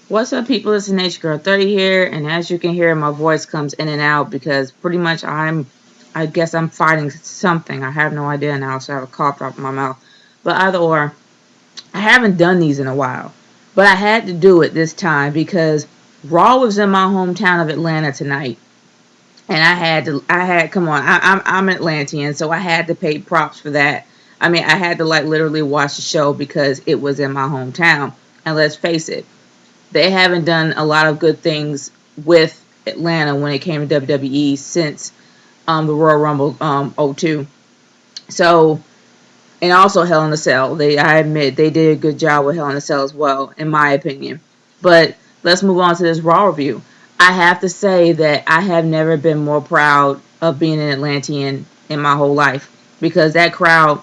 What's up, people? It's Nature Girl 30 here, and as you can hear, my voice comes in and out because pretty much I guess I'm fighting something. I have no idea now, so I have a cough out of my mouth. But either or, I haven't done these in a while, but I had to do it this time because Raw was in my hometown of Atlanta tonight, and come on, I'm Atlantean, so I had to pay props for that. I mean, I had to like literally watch the show because it was in my hometown, and let's face it, they haven't done a lot of good things with Atlanta when it came to WWE since the Royal Rumble '02. So, and also Hell in a Cell. I admit they did a good job with Hell in a Cell as well, in my opinion. But let's move on to this Raw review. I have to say that I have never been more proud of being an Atlantean in my whole life because that crowd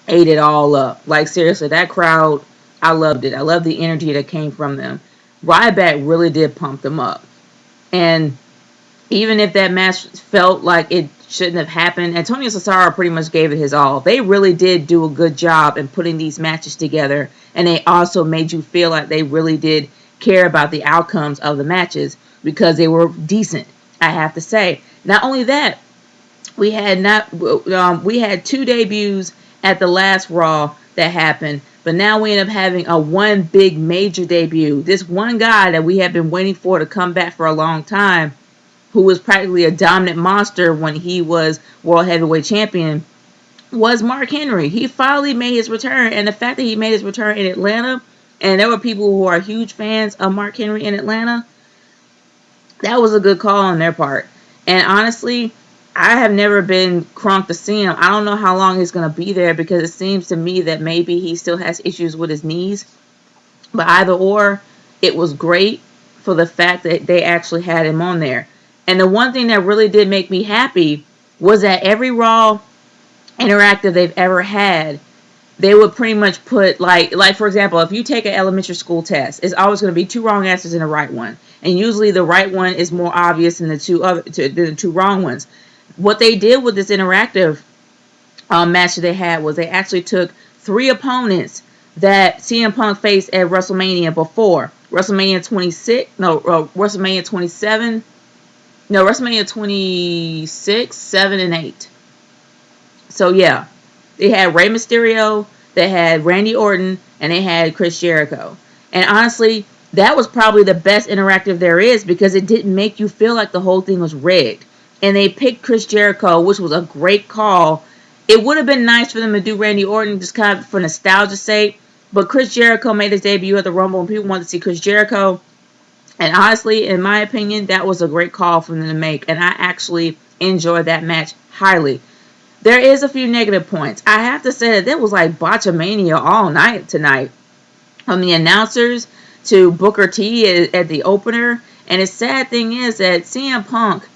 ate it all up. Like seriously, that crowd, I loved it. I loved the energy that came from them. Ryback really did pump them up. And even if that match felt like it shouldn't have happened, Antonio Cesaro pretty much gave it his all. They really did do a good job in putting these matches together, and they also made you feel like they really did care about the outcomes of the matches because they were decent, I have to say. Not only that, we had two debuts at the last Raw that happened, but now we end up having a one big major debut. This one guy that we have been waiting for to come back for a long time, who was practically a dominant monster when he was World Heavyweight Champion, was Mark Henry. He finally made his return, and the fact that he made his return in Atlanta, and there were people who are huge fans of Mark Henry in Atlanta, that was a good call on their part. And honestly, I have never been crunk to see him. I don't know how long he's going to be there because it seems to me that maybe he still has issues with his knees. But either or, it was great for the fact that they actually had him on there. And the one thing that really did make me happy was that every Raw interactive they've ever had, they would pretty much put like for example, if you take an elementary school test, it's always going to be two wrong answers and a right one, and usually the right one is more obvious than the two wrong ones. What they did with this interactive match that they had was they actually took three opponents that CM Punk faced at WrestleMania before WrestleMania 26, no, WrestleMania 27, no, WrestleMania 26, 7, and 8. So yeah, they had Rey Mysterio, they had Randy Orton, and they had Chris Jericho. And honestly, that was probably the best interactive there is because it didn't make you feel like the whole thing was rigged. And they picked Chris Jericho, which was a great call. It would have been nice for them to do Randy Orton just kind of for nostalgia's sake, but Chris Jericho made his debut at the Rumble and people wanted to see Chris Jericho. And honestly, in my opinion, that was a great call for them to make. And I actually enjoyed that match highly. There is a few negative points. I have to say that it was like botchamania all night tonight. From the announcers to Booker T at the opener. And the sad thing is that CM Punk,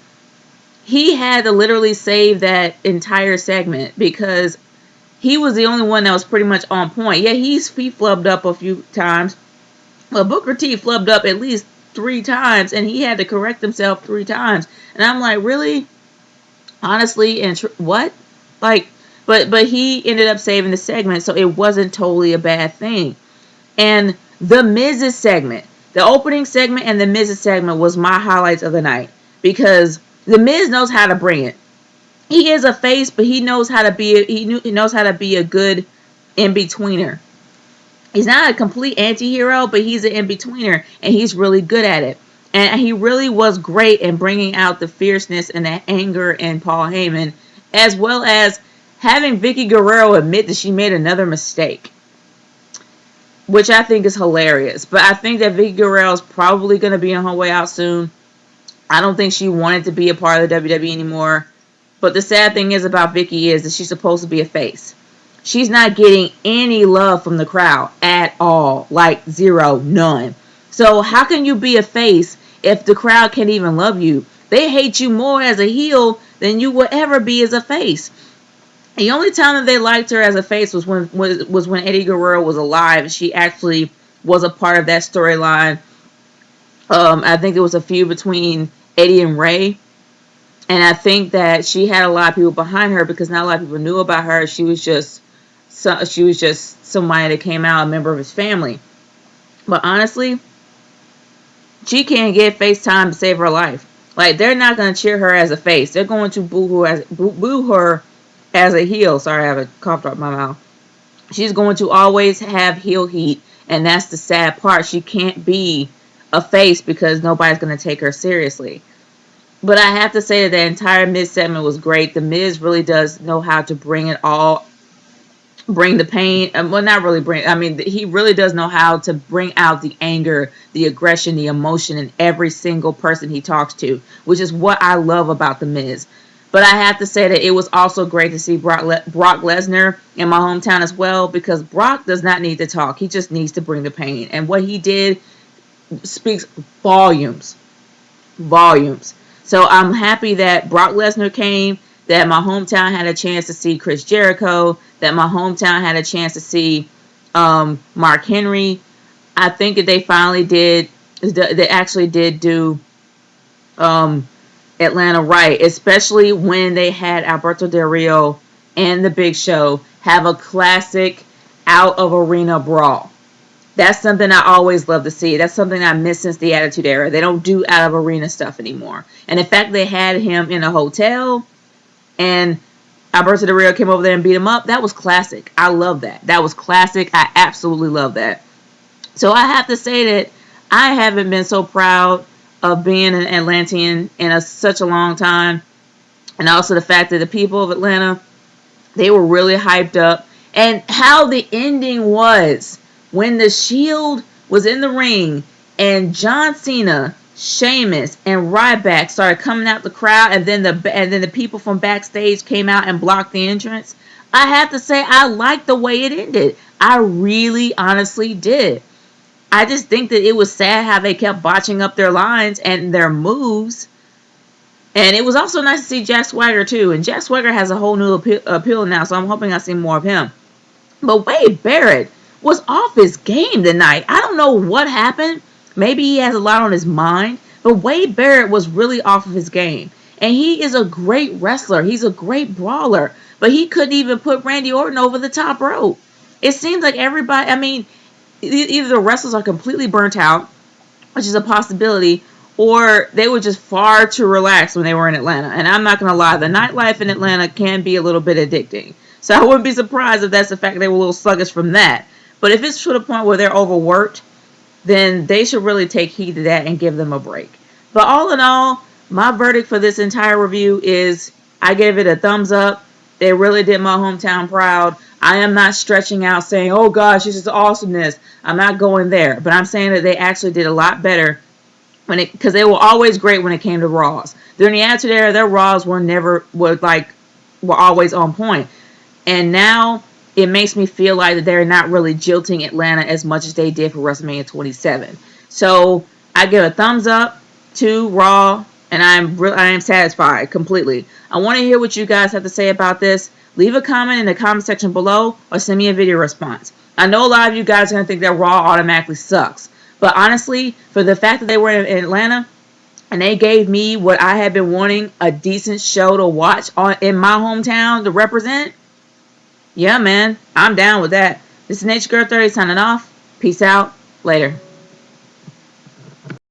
he had to literally save that entire segment because he was the only one that was pretty much on point. Yeah, he flubbed up a few times, but Booker T flubbed up at least 3 times, and he had to correct himself 3 times. And I'm like, really? Honestly, and what? Like, but he ended up saving the segment, so it wasn't totally a bad thing. And the Miz's segment, the opening segment and the Miz's segment was my highlights of the night because the Miz knows how to bring it. He is a face, but he knows how to be he knows how to be a good in betweener. He's not a complete anti-hero, but he's an in-betweener, and he's really good at it. And he really was great in bringing out the fierceness and the anger in Paul Heyman, as well as having Vicky Guerrero admit that she made another mistake, which I think is hilarious. But I think that Vicky Guerrero is probably going to be on her way out soon. I don't think she wanted to be a part of the WWE anymore. But the sad thing is about Vicky is that she's supposed to be a face. She's not getting any love from the crowd at all. Like zero, none. So how can you be a face if the crowd can't even love you? They hate you more as a heel than you would ever be as a face. The only time that they liked her as a face was when Eddie Guerrero was alive and she actually was a part of that storyline. I think it was a feud between Eddie and Ray. And I think that she had a lot of people behind her because not a lot of people knew about her. She was just somebody that came out, a member of his family. But honestly, she can't get FaceTime to save her life. Like, they're not going to cheer her as a face. They're going to boo her as a heel. Sorry, I have a cough drop in my mouth. She's going to always have heel heat, and that's the sad part. She can't be a face because nobody's going to take her seriously. But I have to say that the entire Miz segment was great. The Miz really does know how to bring it all, bring the pain. Well, not really bring. I mean, he really does know how to bring out the anger, the aggression, the emotion in every single person he talks to, which is what I love about the Miz. But I have to say that it was also great to see Brock Lesnar in my hometown as well, because Brock does not need to talk. He just needs to bring the pain. And what he did speaks volumes. Volumes. So I'm happy that Brock Lesnar came, that my hometown had a chance to see Chris Jericho, that my hometown had a chance to see Mark Henry. I think that they finally did, they actually did do Atlanta right, especially when they had Alberto Del Rio and the Big Show have a classic out of arena brawl. That's something I always love to see. That's something I miss since the Attitude Era. They don't do out of arena stuff anymore. And in fact, they had him in a hotel and Alberto Del Rio came over there and beat him up. That was classic. I love that. That was classic. I absolutely love that. So I have to say that I haven't been so proud of being an Atlantean in such a long time. And also the fact that the people of Atlanta, they were really hyped up. And how the ending was when the Shield was in the ring and John Cena, Sheamus, and Ryback started coming out the crowd, and then the people from backstage came out and blocked the entrance. I have to say I liked the way it ended. I really honestly did. I just think that it was sad how they kept botching up their lines and their moves. And it was also nice to see Jack Swagger too. And Jack Swagger has a whole new appeal now, so I'm hoping I see more of him. But Wade Barrett was off his game tonight. I don't know what happened. Maybe he has a lot on his mind. But Wade Barrett was really off of his game. And he is a great wrestler. He's a great brawler. But he couldn't even put Randy Orton over the top rope. It seems like everybody, I mean, either the wrestlers are completely burnt out, which is a possibility, or they were just far too relaxed when they were in Atlanta. And I'm not going to lie, the nightlife in Atlanta can be a little bit addicting. So I wouldn't be surprised if that's the fact they were a little sluggish from that. But if it's to the point where they're overworked, then they should really take heed to that and give them a break. But all in all, my verdict for this entire review is I gave it a thumbs up. They really did my hometown proud. I am not stretching out saying, oh gosh, this is awesomeness. I'm not going there. But I'm saying that they actually did a lot better because they were always great when it came to Raws. During the Attitude Era, their Raws were always on point. And now it makes me feel like that they're not really jilting Atlanta as much as they did for WrestleMania 27. So I give a thumbs up to Raw, and I am satisfied completely. I want to hear what you guys have to say about this. Leave a comment in the comment section below or send me a video response. I know a lot of you guys are going to think that Raw automatically sucks. But honestly, for the fact that they were in Atlanta and they gave me what I had been wanting, a decent show to watch in my hometown to represent, yeah, man, I'm down with that. This is Nature Girl 30 signing off. Peace out. Later.